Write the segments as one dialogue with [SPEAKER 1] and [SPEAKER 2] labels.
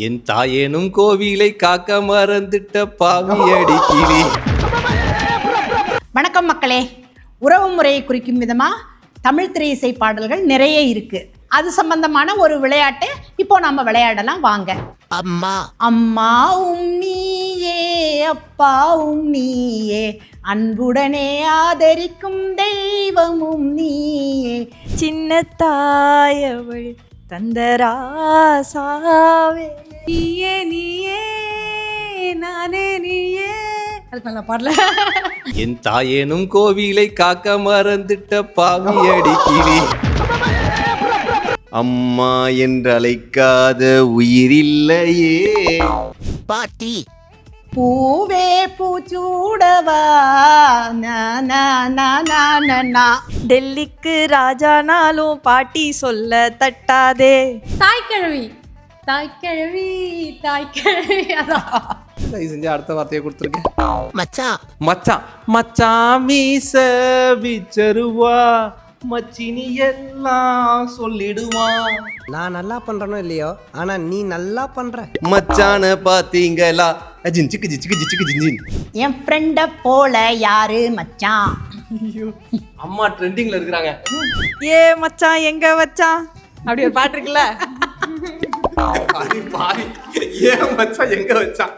[SPEAKER 1] என் தாயேனும் கோவிலை காக்க மறந்துட்ட பாவி அடிக்கிளி.
[SPEAKER 2] வணக்கம் மக்களே. உறவு முறையை குறிக்கும் விதமாக தமிழ் திரை இசை பாடல்கள் நிறைய இருக்கு. அது சம்பந்தமான ஒரு விளையாட்டு இப்போ நம்ம விளையாடலாம் வாங்க.
[SPEAKER 3] அம்மா
[SPEAKER 2] அம்மாவும் நீயே அப்பாவும் நீயே அன்புடனே ஆதரிக்கும் தெய்வமும் நீயே
[SPEAKER 4] சின்ன தாயவள் தந்தராசாவே
[SPEAKER 5] நீயே நீயே நானே நீயே. அதுக்கு நல்லா பாடல.
[SPEAKER 1] என் தாயேனும் கோவிலை காக்க மறந்துட்ட பாவி அடிக்கிளி. அம்மா என்று அழைக்காத உயிரில்லையே.
[SPEAKER 3] பாட்டி
[SPEAKER 2] பூவே பூச்சூடவா நா.
[SPEAKER 4] டெல்லிக்கு ராஜானாலும் பாட்டி சொல்ல தட்டாதே.
[SPEAKER 5] தாய்க்கிழவி தாய்க்கிழவி தாய்க்கிழவி. அதான்
[SPEAKER 1] தயவு செஞ்சு அடுத்த வார்த்தையை கொடுத்துருக்கேன்.
[SPEAKER 3] மச்சான்
[SPEAKER 1] மச்சான் மச்சான் மீச விச்சருவா மச்சினி எல்லாம் சொல்லிடுவான்.
[SPEAKER 6] நான் நல்லா பண்றனோ இல்லையோ, ஆனா நீ நல்லா பண்ற.
[SPEAKER 1] மச்சான பாத்தீங்களா ஜிஞ்சிக்கு ஜிச்சிக்கு ஜிச்சிக்கு ஜிஞ்சின்.
[SPEAKER 2] என் ஃப்ரெண்ட போல யாரு மச்சான்.
[SPEAKER 1] அம்மா ட்ரெண்டிங்ல இருக்கிறாங்க.
[SPEAKER 4] ஏ மச்சான் எங்க வச்சான் அப்படி ஒரு பாட்டு இருக்குல்ல.
[SPEAKER 1] ஏன் மச்சான் எங்க வச்சான்?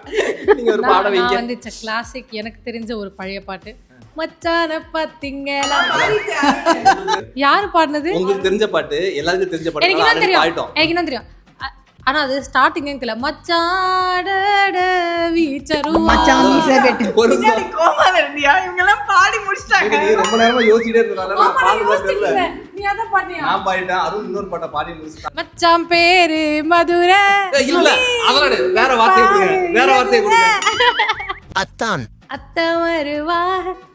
[SPEAKER 1] நீங்க ஒரு பாட வைங்க.
[SPEAKER 5] நான் வந்து கிளாசிக் எனக்கு தெரிஞ்ச ஒரு பழைய பாட்டு. மச்சான பாத்தீங்களா. யாரு பாடுனது?
[SPEAKER 1] உங்களுக்கு தெரிஞ்ச பாட்டு, எல்லாருக்கும் தெரிஞ்ச பாட்டு.
[SPEAKER 5] எனக்கு என்ன தெரியும், எனக்கு என்ன தெரியும். ஆனா அது ஸ்டார்டிங் இல்ல. மச்சாட வீச்சருவா.
[SPEAKER 2] மச்சான் மீச வெட்டு.
[SPEAKER 1] ஒரு நிமிஷம்.
[SPEAKER 4] கோமால இருந்தியா? இவங்க எல்லாம் பாடி முடிச்சிட்டாங்க.
[SPEAKER 1] நீ ரொம்ப நேரமா யோசிச்சிட்டே இருக்கறனால நான் பாடு தெரியல.
[SPEAKER 5] நீ அத பாடியா?
[SPEAKER 1] நான் பாடிட்டேன். அருண் இன்னொரு பாட்ட பாடி முடிச்சிட்டான்.
[SPEAKER 5] மச்சான் பேரு மதுரை.
[SPEAKER 1] இல்ல அதனால வேற வார்த்தை கொடுங்க. வேற வார்த்தை கொடுங்க.
[SPEAKER 3] அத்தான்
[SPEAKER 5] அத்தை வருவா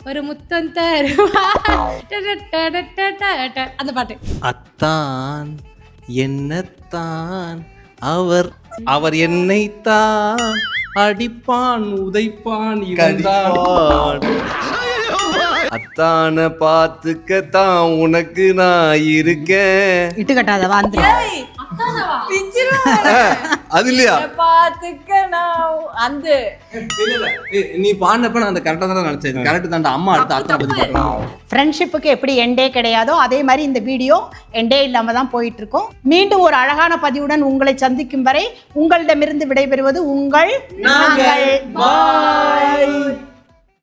[SPEAKER 5] ஒரு முத்தம் தருவா. அந்த பாட்டு.
[SPEAKER 1] அத்தான் என்னத்தான் அவர் என்னைத்தான் அடிப்பான் உதைப்பான் இவன்தான். அத்தான பாத்துக்கத்தான் உனக்கு நான் இருக்கேன்.
[SPEAKER 2] இட்டு கட்டாத வந்து
[SPEAKER 1] அது இல்லையா?
[SPEAKER 4] பாத்துக்க நான் அந்த
[SPEAKER 1] நீ பாடினப்ப நான் அந்த கரெக்டா தான் நினைச்சேன். கரெக்ட் தான்டா. அம்மா அடுத்த அத்தனை பத்தி பாடுறாங்க.
[SPEAKER 2] ஃப்ரெண்ட்ஷிப்புக்கு எப்படி எண்டே கிடையாதோ அதே மாதிரி இந்த வீடியோ எண்டே இல்லாம தான் போயிட்டு இருக்கோம். மீண்டும் ஒரு அழகான பதிவுடன் உங்களை சந்திக்கும் வரை உங்களிடமிருந்து விடைபெறுவது உங்கள்
[SPEAKER 1] நாங்கள். Bye.